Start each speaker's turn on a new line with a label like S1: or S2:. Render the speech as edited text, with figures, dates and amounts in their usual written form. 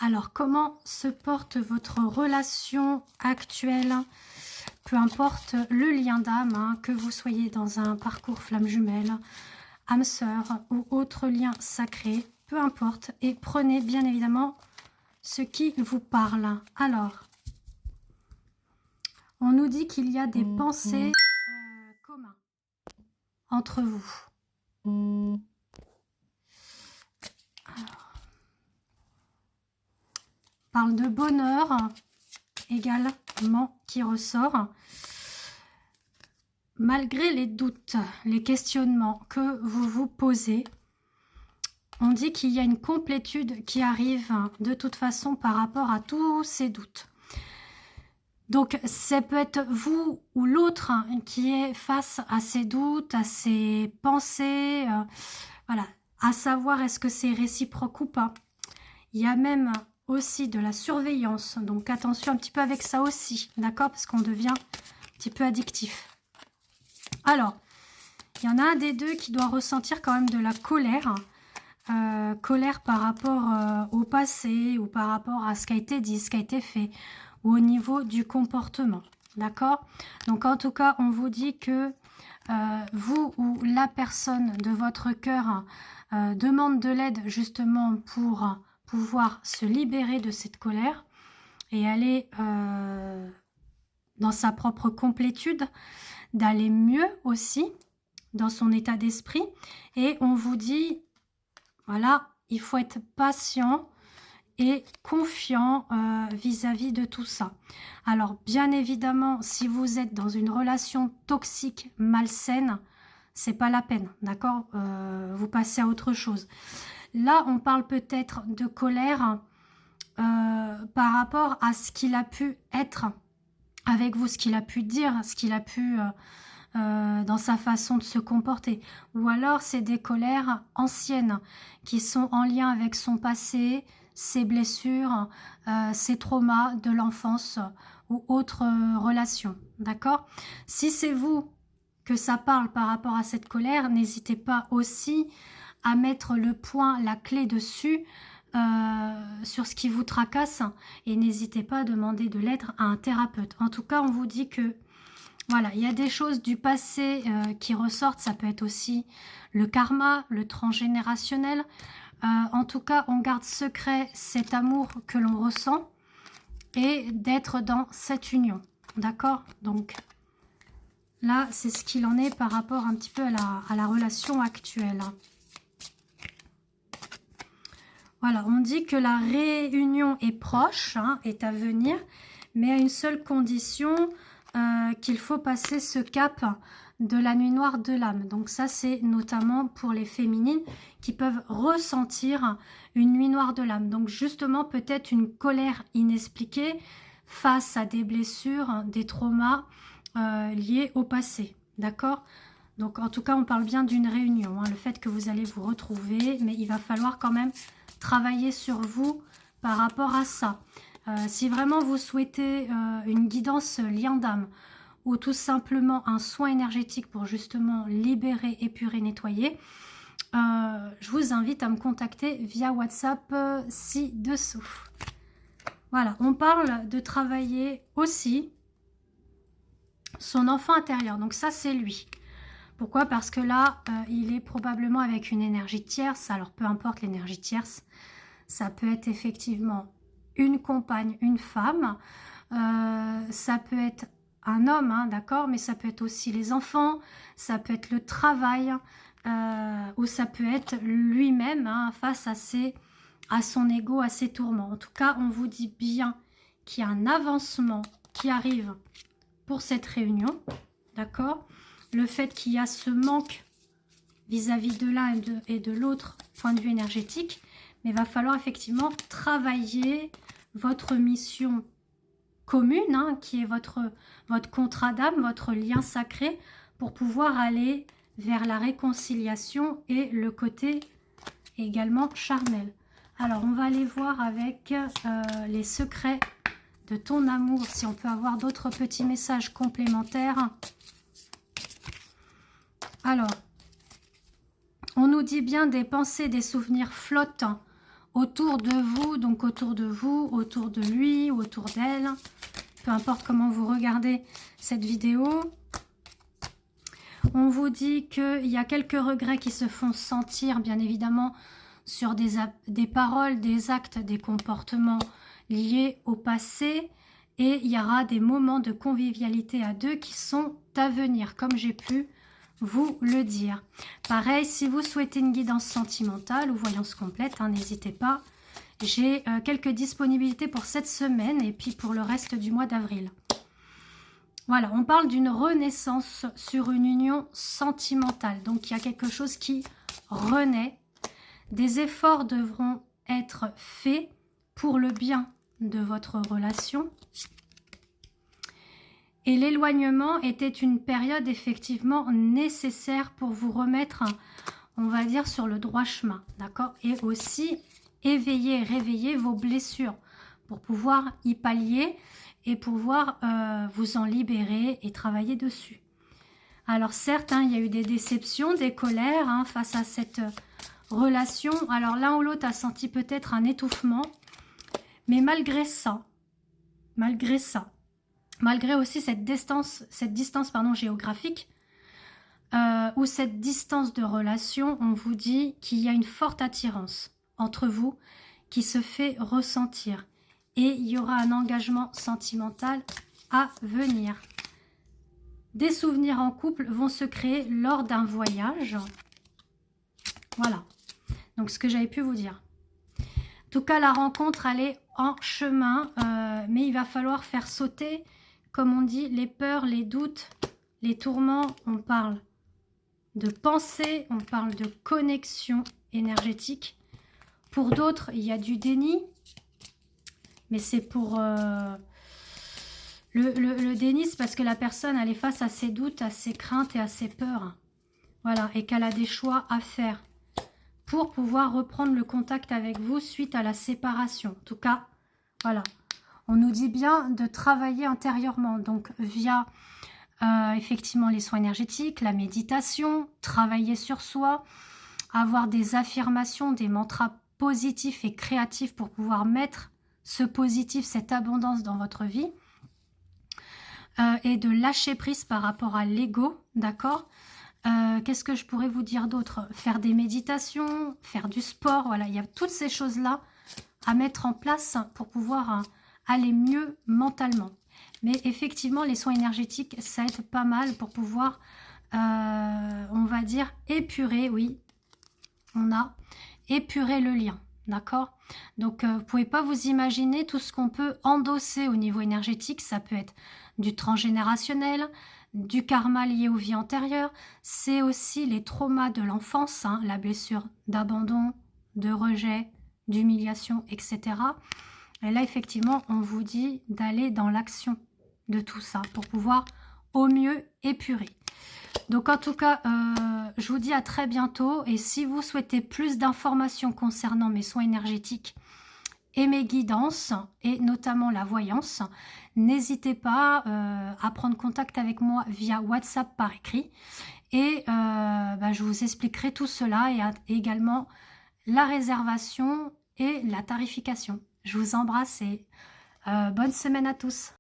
S1: Alors, comment se porte votre relation actuelle? Peu importe le lien d'âme, hein, que vous soyez dans un parcours flamme jumelle, âme sœur ou autre lien sacré, peu importe. Et prenez bien évidemment ce qui vous parle. Alors, on nous dit qu'il y a des pensées communes entre vous. Alors, parle de bonheur également qui ressort. Malgré les doutes, les questionnements que vous vous posez, on dit qu'il y a une complétude qui arrive de toute façon par rapport à tous ces doutes. Donc, ça peut être vous ou l'autre qui est face à ces doutes, à ces pensées, voilà, à savoir est-ce que c'est réciproque ou pas. Il y a même aussi de la surveillance, donc attention un petit peu avec ça aussi, d'accord, parce qu'on devient un petit peu addictif. Alors, il y en a un des deux qui doit ressentir quand même de la colère, colère par rapport au passé ou par rapport à ce qui a été dit, ce qui a été fait, ou au niveau du comportement, d'accord? Donc en tout cas, on vous dit que vous ou la personne de votre cœur demande de l'aide justement pour pouvoir se libérer de cette colère et aller dans sa propre complétude, d'aller mieux aussi dans son état d'esprit. Et on vous dit, voilà, il faut être patient et confiant vis-à-vis de tout ça. Alors, bien évidemment, si vous êtes dans une relation toxique, malsaine, c'est pas la peine, d'accord, vous passez à autre chose. Là, on parle peut-être de colère par rapport à ce qu'il a pu être avec vous, ce qu'il a pu dire, ce qu'il a pu dans sa façon de se comporter. Ou alors c'est des colères anciennes qui sont en lien avec son passé, ses blessures, ses traumas de l'enfance ou autres relations. D'accord? Si c'est vous que ça parle par rapport à cette colère, n'hésitez pas aussi à mettre le point, la clé dessus sur ce qui vous tracasse et n'hésitez pas à demander de l'aide à un thérapeute. En tout cas, on vous dit que voilà, il y a des choses du passé qui ressortent. Ça peut être aussi le karma, le transgénérationnel. En tout cas, on garde secret cet amour que l'on ressent et d'être dans cette union. D'accord? Donc là, c'est ce qu'il en est par rapport un petit peu à la relation actuelle. Voilà, on dit que la réunion est proche, hein, est à venir, mais à une seule condition, qu'il faut passer ce cap de la nuit noire de l'âme. Donc ça, c'est notamment pour les féminines qui peuvent ressentir une nuit noire de l'âme. Donc justement, peut-être une colère inexpliquée face à des blessures, des traumas liés au passé. D'accord? Donc en tout cas, on parle bien d'une réunion, hein, le fait que vous allez vous retrouver, mais il va falloir quand même travailler sur vous par rapport à ça. Si vraiment vous souhaitez une guidance lien d'âme ou tout simplement un soin énergétique pour justement libérer, épurer, nettoyer, je vous invite à me contacter via WhatsApp ci-dessous. Voilà, on parle de travailler aussi son enfant intérieur. Donc ça, c'est lui. Pourquoi? Parce que là, il est probablement avec une énergie tierce. Alors, peu importe l'énergie tierce, ça peut être effectivement une compagne, une femme. Ça peut être un homme, hein, d'accord? Mais ça peut être aussi les enfants, ça peut être le travail, ou ça peut être lui-même hein, face à son ego, à ses tourments. En tout cas, on vous dit bien qu'il y a un avancement qui arrive pour cette réunion, d'accord? Le fait qu'il y a ce manque vis-à-vis de l'un et de l'autre point de vue énergétique, mais il va falloir effectivement travailler votre mission commune, hein, qui est votre contrat d'âme, votre lien sacré, pour pouvoir aller vers la réconciliation et le côté également charnel. Alors, on va aller voir avec les secrets de ton amour, si on peut avoir d'autres petits messages complémentaires. Alors, on nous dit bien des pensées, des souvenirs flottants autour de vous, donc autour de vous, autour de lui, autour d'elle, peu importe comment vous regardez cette vidéo. On vous dit qu'il y a quelques regrets qui se font sentir, bien évidemment, sur des paroles, des actes, des comportements liés au passé. Et il y aura des moments de convivialité à deux qui sont à venir, comme j'ai pu vous le dire. Pareil, si vous souhaitez une guidance sentimentale ou voyance complète, hein, n'hésitez pas. J'ai quelques disponibilités pour cette semaine et puis pour le reste du mois d'avril. Voilà, on parle d'une renaissance sur une union sentimentale. Donc, il y a quelque chose qui renaît. Des efforts devront être faits pour le bien de votre relation. Et l'éloignement était une période effectivement nécessaire pour vous remettre, on va dire, sur le droit chemin, d'accord? Et aussi éveiller, réveiller vos blessures pour pouvoir y pallier et pouvoir vous en libérer et travailler dessus. Alors certes, hein, il y a eu des déceptions, des colères hein, face à cette relation. Alors l'un ou l'autre a senti peut-être un étouffement, mais malgré ça, malgré aussi cette distance géographique ou cette distance de relation, on vous dit qu'il y a une forte attirance entre vous qui se fait ressentir. Et il y aura un engagement sentimental à venir. Des souvenirs en couple vont se créer lors d'un voyage. Voilà. Donc, ce que j'avais pu vous dire. En tout cas, la rencontre, elle est en chemin. Mais il va falloir faire sauter, comme on dit, les peurs, les doutes, les tourments. On parle de pensée, on parle de connexion énergétique. Pour d'autres, il y a du déni. Mais c'est pour... Le déni, c'est parce que la personne, elle est face à ses doutes, à ses craintes et à ses peurs. Voilà, et qu'elle a des choix à faire pour pouvoir reprendre le contact avec vous suite à la séparation. En tout cas, voilà. On nous dit bien de travailler intérieurement, donc via effectivement les soins énergétiques, la méditation, travailler sur soi, avoir des affirmations, des mantras positifs et créatifs pour pouvoir mettre ce positif, cette abondance dans votre vie. Et de lâcher prise par rapport à l'ego, d'accord? Qu'est-ce que je pourrais vous dire d'autre? Faire des méditations, faire du sport, voilà, il y a toutes ces choses-là à mettre en place pour pouvoir aller mieux mentalement. Mais effectivement, les soins énergétiques, ça aide pas mal pour pouvoir, on va dire, épurer, oui, on a épuré le lien, d'accord? Donc, vous ne pouvez pas vous imaginer tout ce qu'on peut endosser au niveau énergétique. Ça peut être du transgénérationnel, du karma lié aux vies antérieures. C'est aussi les traumas de l'enfance, hein, la blessure d'abandon, de rejet, d'humiliation, etc. Et là, effectivement, on vous dit d'aller dans l'action de tout ça pour pouvoir au mieux épurer. Donc, en tout cas, je vous dis à très bientôt. Et si vous souhaitez plus d'informations concernant mes soins énergétiques et mes guidances, et notamment la voyance, n'hésitez pas à prendre contact avec moi via WhatsApp par écrit. Et je vous expliquerai tout cela et également la réservation et la tarification. Je vous embrasse et bonne semaine à tous.